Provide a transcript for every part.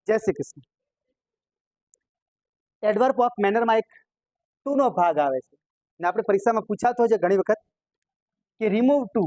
જય Shri Krishna. Adverb of મેનરમાં એક two નો ભાગ આવે છે ને આપણે પરીક્ષામાં પૂછાતો છે ઘણી વખત કે રિમૂવ ટુ.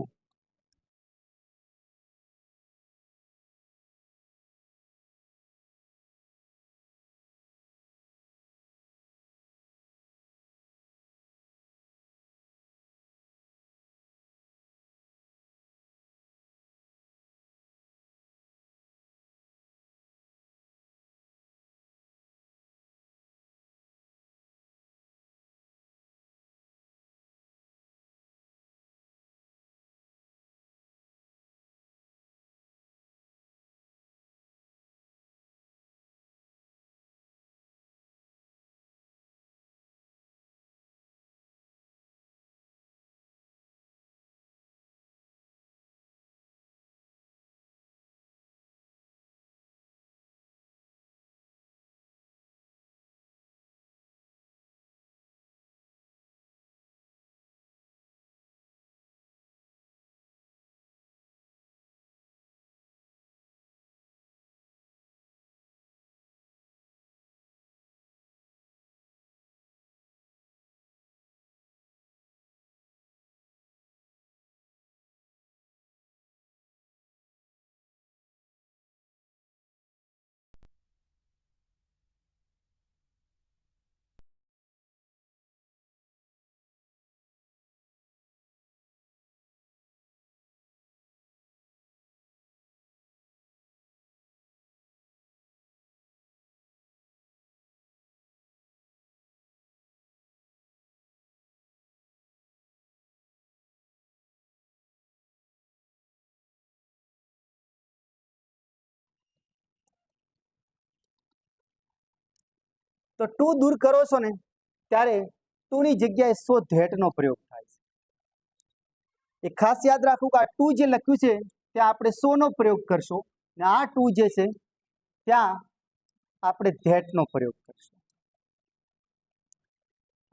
તો ટુ દૂર કરો છો ને ત્યારે ટુ ની જગ્યાએ સો ધેટ નો પ્રયોગ થાય છે. એ ખાસ યાદ રાખવું કે આ ટુ જે લખ્યું છે ત્યાં આપણે સો નો પ્રયોગ કરશો ને આ ટુ જે છે ત્યાં આપણે ધેટ નો પ્રયોગ કરશું.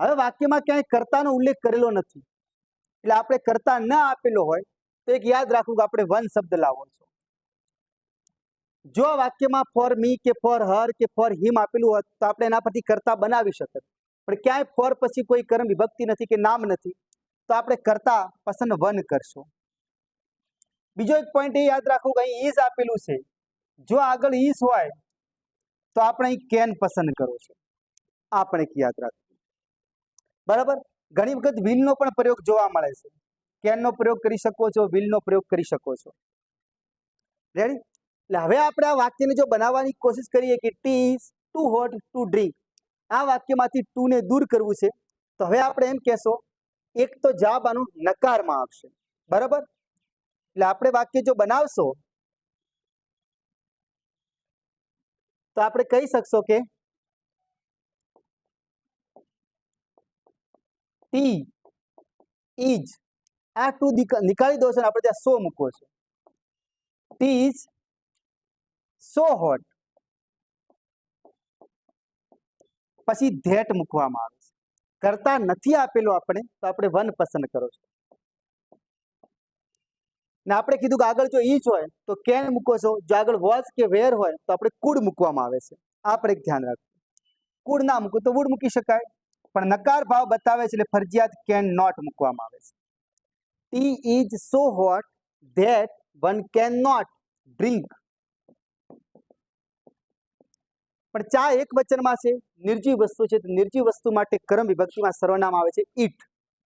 હવે વાક્યમાં ક્યાંય કર્તાનો ઉલ્લેખ કરેલો નથી એટલે આપણે કર્તા ન આપેલો હોય તો એક યાદ રાખવું કે આપણે વન શબ્દ લાવવો છે. જો વાક્યમાં ફોર મી કે ફોર હર કે ફોર હિમ આપેલું હોત તો આપણે એના પરથી કર્તા બનાવી શકત, પણ ક્યાંય ફોર પછી કોઈ કર્મ વિભક્તિ નથી કે નામ નથી તો આપણે કર્તા પસંદ વન કરશું. બીજો એક પોઈન્ટ એ યાદ રાખવું કે અહીં ઇઝ આપેલું છે, જો આગળ ઇઝ હોય તો આપણે અહીં કેન પસંદ કરવો છે. આ પણ એક યાદ રાખવું. બરાબર. ઘણી વખત વિલ નો પણ પ્રયોગ જોવા મળે છે. કેન નો પ્રયોગ કરી શકો છો, વિલ નો પ્રયોગ કરી શકો છો. રેડી? એટલે હવે આપણે આ વાક્યને જો બનાવવાની કોશિશ કરીએ કે tea is too hot to drink, આ વાક્યમાંથી ટુ ને દૂર કરવું છે તો હવે આપણે એમ કહેશો એક તો જવાબ આનું નકારમાં આવશે. બરાબર. એટલે આપણે વાક્ય જો બનાવશો તો આપણે કહી શકશો કે ટી ઇઝ, આ ટુ નીકાળી દો છો ને આપણે ત્યાં સો મૂકવો છે. ટી ઇઝ સો હોટ, પછી ધેટ મૂકવામાં આવે છે. કરતા નથી આપેલો આપણે તો આપણે વન પસંદ કરો છો. ને આપણે કીધું કે આગળ જો ઈચ હોય તો કેન મૂકો છો, જો આગળ વોઝ કે વેર હોય તો આપણે કુડ મૂકવામાં આવે છે. આપણે એક ધ્યાન રાખવું. કુડ ના મૂકવું તો વુડ મૂકી શકાય, પણ નકાર ભાવ બતાવે છે એટલે ફરજિયાત કેન નોટ મૂકવામાં આવે છે. Tea is so hot that one can not drink. પણ ચા એક વચનમાં છે, નિર્જીવ વસ્તુ છે, તો નિર્જીવ વસ્તુ માટે કર્મ વિભક્તિમાં સર્વનામ આવે છે ઈટ,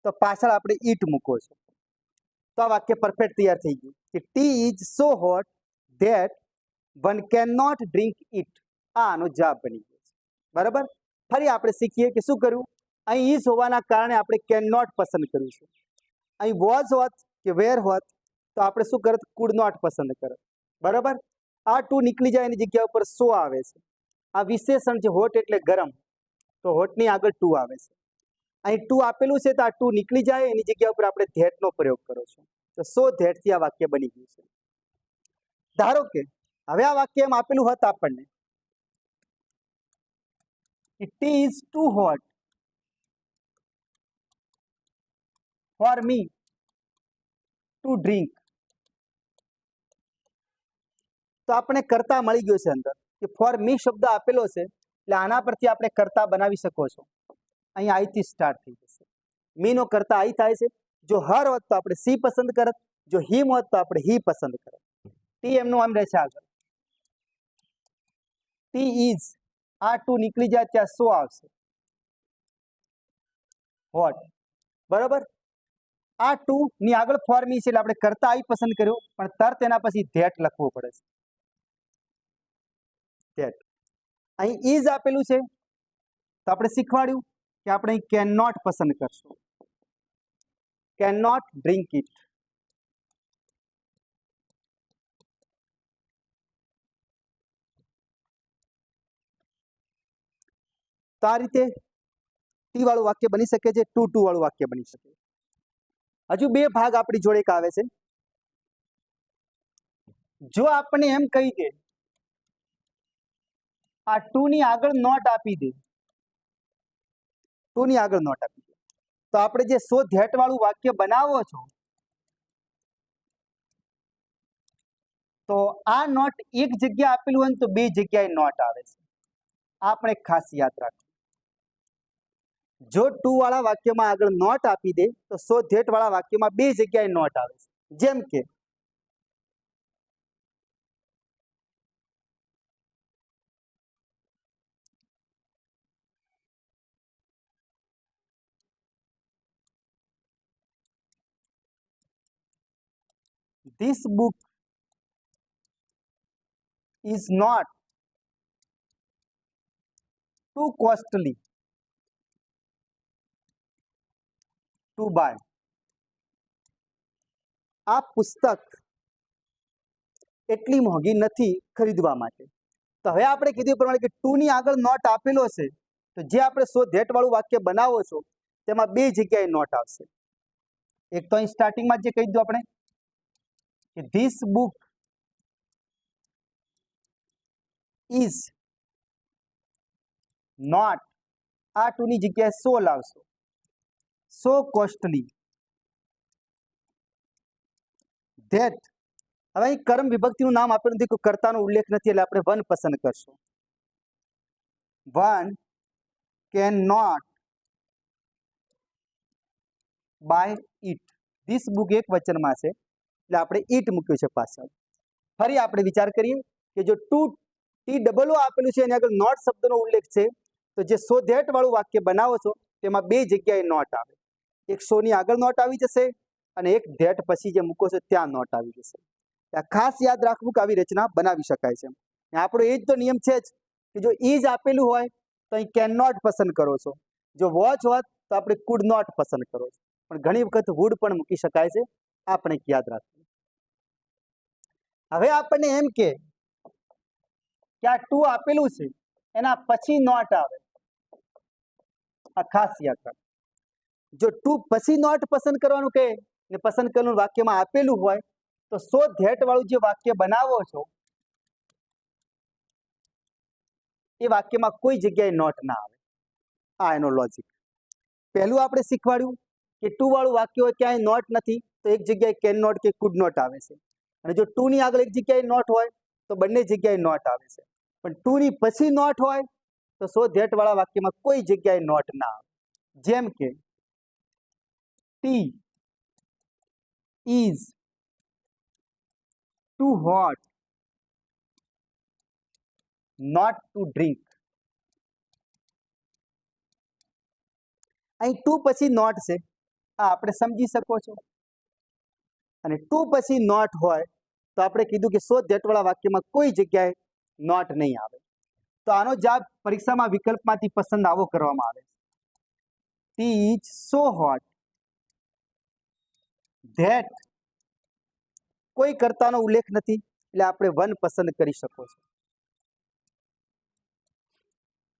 તો પાછળ આપણે ઈટ મૂકો છો. તો આ વાક્ય પરફેક્ટ તૈયાર થઈ ગયું કે tea is so hot that one can not drink it. આ આનો જવાબ બની ગયો છે. બરાબર. ફરી આપણે શીખીએ કે શું કર્યું. અહીં ઇઝ હોવાના કારણે આપણે કેન નોટ પસંદ કર્યું છે. અહીં વોઝ હોત કે વેર હોત તો આપણે શું કરત, કુડ નોટ પસંદ કરત. બરાબર. આ ટુ નીકળી જાય એની જગ્યા ઉપર સો આવે છે. આ વિશેષણ છે હોટ એટલે ગરમ, તો હોટની આગળ ટુ આવે છે. અહીં ટુ આપેલું છે તો આ ટુ નીકળી જાય એની જગ્યા ઉપર આપણે ધેટ નો પ્રયોગ કરો છો, તો સો ધેટ થી આ વાક્ય બની ગયું છે. ધારો કે હવે આ વાક્ય એમ આપેલું હોત આપણને tea is too hot for me to drink, તો આપણે કરતા મળી ગયો છે અંદર. કે ફોર મી શબ્દ આપેલો છે એટલે આના પરથી આપણે કર્તા બનાવી શકો છો. અહીં આઈ થી સ્ટાર્ટ થઈ જશે. મી નો કર્તા આઈ થાય છે. જો હર હોત તો આપણે સી પસંદ કરત, જો હિમ હોત તો આપણે હી પસંદ કરત. ટી એમનું આમ રહેશે આગળ. ટી ઇઝ, આ ટુ નીકળી જાય ત્યાં સો આવશે. હોટ, બરાબર. આ ટુ ની આગળ ફોર મી છે એટલે આપણે કર્તા આઈ પસંદ કર્યો, પણ તરત એના પછી ધેટ લખવું પડે છે. ધેટ. અહીં ઇઝ આપેલું છે તો આપણે શીખવાડ્યું કે આપણે અહીં કેન નોટ પસંદ કરશું. Can not drink it. તો આ રીતે ટી વાળું વાક્ય બની શકે છે, ટુ ટુ વાળું વાક્ય બની શકે. હજુ બે ભાગ આપણી જોડે એક આવે છે. જો આપણે એમ કહી દે આ ટુ ની આગળ નોટ આપી દે, ટુ ની આગળ નોટ આપી દે, તો આપણે જે સો ધેટ વાળું વાક્ય બનાવો છો તો આ નોટ એક જગ્યા આપેલું હોય ને તો બે જગ્યાએ નોટ આવે છે. આપણે ખાસ યાદ રાખવું. જો ટુ વાળા વાક્યમાં આગળ નોટ આપી દે તો સો ધેટ વાળા વાક્યમાં બે જગ્યાએ નોટ આવે છે. જેમ કે this book is not too costly to buy. આ પુસ્તક એટલી મોંઘી નથી ખરીદવા માટે. તો હવે આપણે કીધું એ પ્રમાણે કે ટુ ની આગળ નોટ આપેલો છે તો જે આપણે સો ધેટ વાળું વાક્ય બનાવો છો તેમાં બે જગ્યાએ નોટ આવશે. એક તો અહીં સ્ટાર્ટિંગમાં જે કહી દીધું આપણે કે ધીસ બુક ઇઝ નોટ, આ ટુ ની જગ્યાએ સો લાવશો, સો કોસ્ટલી ધેટ. હવે અહીં કર્મ વિભક્તિનું નામ આપેલું નથી, કોઈ કર્તાનો ઉલ્લેખ નથી એટલે આપણે વન પસંદ કરશું. One can not buy it. This book એક વચનમાં છે એટલે આપણે ઇટ મૂક્યું છે પાછળ. ફરી આપણે વિચાર કરીએ કે જો ટુ ટી ડબલ ઓ આપેલું છે એની આગળ નોટ શબ્દનો ઉલ્લેખ છે તો જે સો ધેટ વાળું વાક્ય બનાવો છો તેમાં બે જગ્યાએ નોટ આવે. એક સો ની આગળ નોટ આવી જશે અને એક ધેટ પછી જે મૂકો છો ત્યાં નોટ આવી જશે. ખાસ યાદ રાખવું કે આવી રચના બનાવી શકાય છે. આપણો એ જ તો નિયમ છે જ કે જો ઇઝ આપેલું હોય તો અહીં કેન નોટ પસંદ કરો છો, જો વોચ હોત તો આપણે કુડ નોટ પસંદ કરો છો, પણ ઘણી વખત વુડ પણ મૂકી શકાય છે. આપણે યાદ રાખવું. હવે આપણને એમ કે આ ટુ આપેલું છે એના પછી નોટ આવે, આ ખાસ યાદ રાખો. જો ટુ પછી નોટ પસંદ કરવાનું કહે ને પસંદ કરેલું વાક્યમાં આપેલું હોય તો સો ધેટ વાળું જે વાક્ય બનાવો છો એ વાક્યમાં કોઈ જગ્યાએ નોટ ના આવે. આ એનો લોજિક. પહેલું આપણે શીખવાડ્યું કે ટુ વાળું વાક્ય હોય ક્યાંય નોટ નથી તો એક જગ્યાએ કેન નોટ કે કુડ નોટ આવે છે, અને જો ટુ ની આગળ એક જગ્યાએ નોટ હોય તો બંને જગ્યાએ નોટ આવે છે. પણ ટુ ની પછી નોટ હોય તો સો ધેટ વાળા વાક્યમાં કોઈ જગ્યાએ નોટ ના આવે. જેમ કે tea is too hot not to drink. અહીં ટુ પછી નોટ છે, આ આપણે સમજી શકો છો, અને ટુ પછી નોટ હોય તો આપણે કીધું કે સો ધેટ વાળા વાક્યમાં કોઈ જગ્યાએ નોટ નહીં આવે. તો આનો જવાબ પરીક્ષામાં વિકલ્પમાંથી પસંદ આવો કરવામાં આવે. T is so hot that, કોઈ કર્તાનો ઉલ્લેખ નથી એટલે આપણે વન પસંદ કરી શકો છો.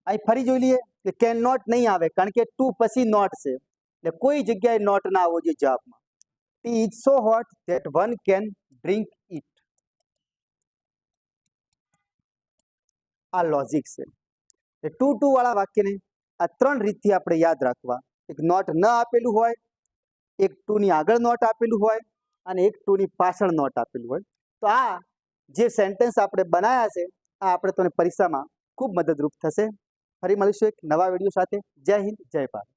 અહીં ફરી જોઈ લઈએ કે કેન નોટ નહીં આવે કારણ કે ટુ પછી નોટ છે એટલે કોઈ જગ્યાએ નોટ ના આવવો જોઈએ જવાબમાં. T is so hot that one can drink it. આ લોજિક છે. ટુ ટુ વાળા વાક્યને આ ત્રણ રીતથી આપણે યાદ રાખવા. એક નોટ ન આપેલું હોય, એક ટુ ની આગળ નોટ આપેલું હોય અને એક ટુ ની પાછળ નોટ આપેલું હોય. તો આ જે સેન્ટેન્સ આપણે બનાવ્યા છે આ આપણે તમને પરીક્ષામાં ખૂબ મદદરૂપ થશે. ફરી મળીશું એક નવા વિડીયો સાથે. જય હિન્દ, જય ભારત.